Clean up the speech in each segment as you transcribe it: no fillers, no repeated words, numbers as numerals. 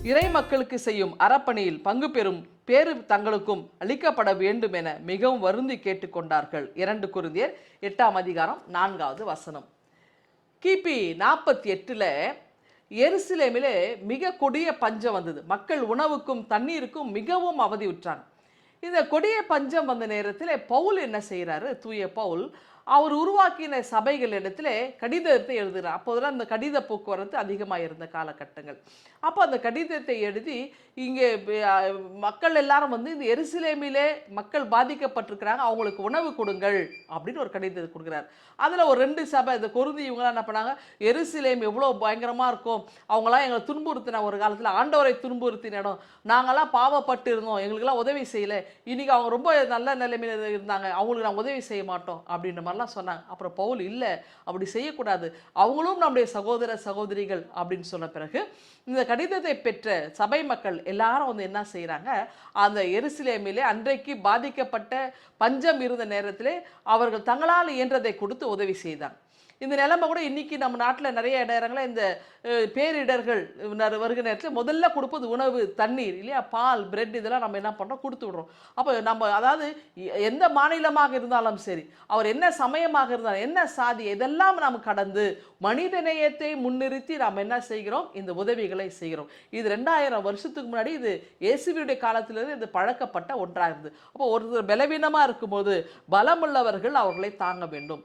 இறை மக்களுக்கு செய்யும் அறப்பணியில் பங்கு பெறும் பேறு தங்களுக்கும் அளிக்கப்பட வேண்டும் என மிகவும் வருந்தி கேட்டுக்கொண்டார்கள். 2 கொரிந்தியர் 8ஆம் அதிகாரம் 4வது வசனம். கிபி 48ல் எருசலேமிலே மிக கொடிய பஞ்சம் வந்தது. மக்கள் உணவுக்கும் தண்ணீருக்கும் மிகவும் அவதியுற்றாங்க. இந்த கொடிய பஞ்சம் வந்த நேரத்தில் பவுல் என்ன செய்கிறாரு? தூய பவுல் அவர் உருவாக்கின சபைகளிடத்தில் கடிதத்தை எழுதுகிறார். அப்போதெல்லாம் அந்த கடித போக்குவரத்து அதிகமாக இருந்த காலகட்டங்கள். அப்போ அந்த கடிதத்தை எழுதி இங்கே மக்கள் எல்லாரும் வந்து இந்த எருசலேமிலே மக்கள் பாதிக்கப்பட்டிருக்கிறாங்க, அவங்களுக்கு உணவு கொடுங்கள் அப்படின்னு ஒரு கடிதத்தை கொடுக்குறாரு. அதில் ஒரு 2 சபை, இந்த கொரிந்தி இவங்களாம் என்ன பண்ணாங்க, எருசலேம் எவ்வளோ பயங்கரமாக இருக்கும், அவங்களாம் எங்களை துன்புறுத்தின, ஒரு காலத்தில் ஆண்டவரை துன்புறுத்தின இடம், நாங்கள்லாம் பாவப்பட்டு இருந்தோம், எங்களுக்கெல்லாம் உதவி செய்யலை, இன்றைக்கி அவங்க ரொம்ப நல்ல நிலைமையில் இருந்தாங்க, அவங்களுக்கு நான் உதவி செய்ய மாட்டோம் அப்படின்ற மாதிரிலாம் சொன்னாங்க. அப்புறம் பவுல் இல்லை, அப்படி செய்யக்கூடாது, அவங்களும் நம்முடைய சகோதர சகோதரிகள் அப்படின்னு சொன்ன பிறகு இந்த கடிதத்தை பெற்ற சபை மக்கள் எல்லாரும் வந்து என்ன செய்கிறாங்க, அந்த எருசலேமிலே அன்றைக்கு பாதிக்கப்பட்ட பஞ்சம் இருந்த நேரத்திலே அவர்கள் தங்களால் இயன்றதை கொடுத்து உதவி செய்தாங்க. இந்த நிலைமை கூட இன்றைக்கி நம்ம நாட்டில் நிறைய இடங்களில் இந்த பேரிடர்கள் வருகிற நேரத்தில் முதல்ல கொடுப்பது உணவு, தண்ணீர் இல்லையா, பால், பிரெட், இதெல்லாம் நம்ம என்ன பண்ணுறோம், கொடுத்து விடுறோம். அப்போ நம்ம அதாவது எந்த மாநிலமாக இருந்தாலும் சரி, அவர் என்ன சமயமாக இருந்தாலும், என்ன சாதி, இதெல்லாம் நாம் கடந்து மனிதநேயத்தை முன்னிறுத்தி நாம் என்ன செய்கிறோம், இந்த உதவிகளை செய்கிறோம். இது 2000 வருஷத்துக்கு முன்னாடி இது இயேசுவினுடைய காலத்திலிருந்து இது பழக்கப்பட்ட ஒன்றாக இருந்தது. அப்போ ஒருத்தர் பலவீனமாக இருக்கும்போது பலமுள்ளவர்கள் அவர்களை தாங்க வேண்டும்.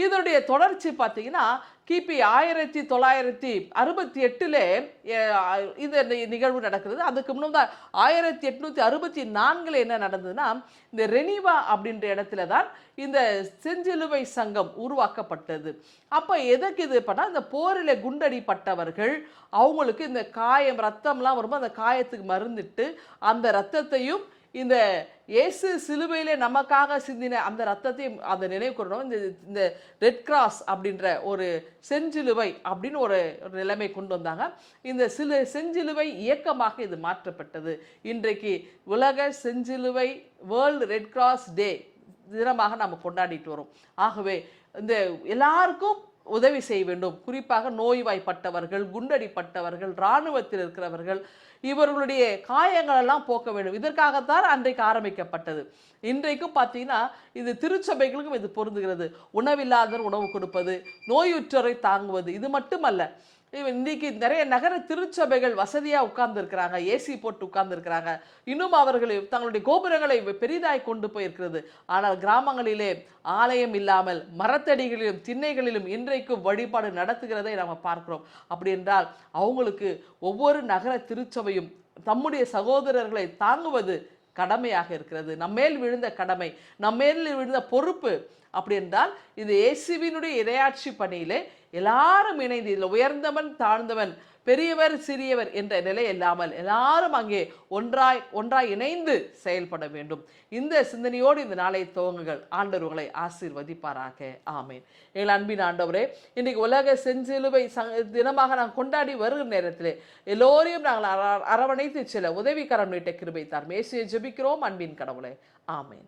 இதனுடைய தொடர்ச்சி பார்த்தீங்கன்னா கிபி 1968 இந்த நிகழ்வு நடக்கிறது. அதுக்கு முன்னாடி 1864 என்ன நடந்ததுன்னா, இந்த ரெனிவா அப்படின்ற இடத்துல தான் இந்த செஞ்சிலுவை சங்கம் உருவாக்கப்பட்டது. அப்போ எதுக்கு இது பண்ணால், இந்த போரில் குண்டடிப்பட்டவர்கள் அவங்களுக்கு இந்த காயம், ரத்தம்லாம் வரும்போது அந்த காயத்துக்கு மருந்துட்டு அந்த ரத்தத்தையும் இந்த இயேசு சிலுவையிலே நமக்காக சிந்தின அந்த ரத்தத்தையும் அந்த நினைவு கூறணும். இந்த ரெட் கிராஸ் அப்படின்ற ஒரு செஞ்சிலுவை அப்படின்னு ஒரு நிலைமை கொண்டு வந்தாங்க. இந்த செஞ்சிலுவை இயக்கமாக இது மாற்றப்பட்டது. இன்றைக்கு உலக செஞ்சிலுவை வேர்ல்டு ரெட் கிராஸ் டே தினமாக நம்ம கொண்டாடிட்டு வரோம். ஆகவே இந்த எல்லாருக்கும் உதவி செய்ய வேண்டும். குறிப்பாக நோய்வாய்ப்பட்டவர்கள், குண்டடிப்பட்டவர்கள், இராணுவத்தில் இருக்கிறவர்கள், இவர்களுடைய காயங்களெல்லாம் போக்க வேண்டும். இதற்காகத்தான் அன்றைக்கு ஆரம்பிக்கப்பட்டது. இன்றைக்கும் பார்த்தீங்கன்னா இது திருச்சபைகளுக்கும் இது பொருந்துகிறது. உணவில்லாதவர் உணவு கொடுப்பது, நோயுற்றோரை தாங்குவது, இது மட்டுமல்ல, இன்றைக்கி நிறைய நகர திருச்சபைகள் வசதியாக உட்கார்ந்துருக்கிறாங்க, ஏசி போட்டு உட்கார்ந்துருக்கிறாங்க. இன்னும் அவர்கள் தங்களுடைய கோபுரங்களை பெரிதாய் கொண்டு போயிருக்கிறது. ஆனால் கிராமங்களிலே ஆலயம் இல்லாமல் மரத்தடிகளிலும் திண்ணைகளிலும் இன்றைக்கும் வழிபாடு நடத்துகிறதை நாம் பார்க்கிறோம். அப்படி என்றால் அவங்களுக்கு ஒவ்வொரு நகர திருச்சபையும் தம்முடைய சகோதரர்களை தாங்குவது கடமையாக இருக்கிறது. நம்மேல் விழுந்த கடமை, நம்மேல் விழுந்த பொறுப்பு. அப்படி என்றால் இந்த இயேசுவினுடைய இறையாட்சி பணியிலே எல்லாரும் இணைந்து, இதில் உயர்ந்தவன் தாழ்ந்தவன், பெரியவர் சிறியவர் என்ற நிலை இல்லாமல் எல்லாரும் அங்கே ஒன்றாய் இணைந்து செயல்பட வேண்டும். இந்த சிந்தனையோடு இந்த நாளை துவங்குங்கள். ஆண்டவர் உங்களை ஆசீர்வதிப்பாராக. ஆமேன். எங்கள் அன்பின் ஆண்டவரே, இன்றைக்கு உலக செஞ்சிலுவை தினமாக நாங்கள் கொண்டாடி வருகிற நேரத்திலே எல்லோரையும் நாங்கள் அரவணைத்து செல்ல உதவிக்கரம் நீட்ட கிருபை தார். இயேசுவை ஜெபிக்கிறோம் அன்பின் கடவுளே. ஆமேன்.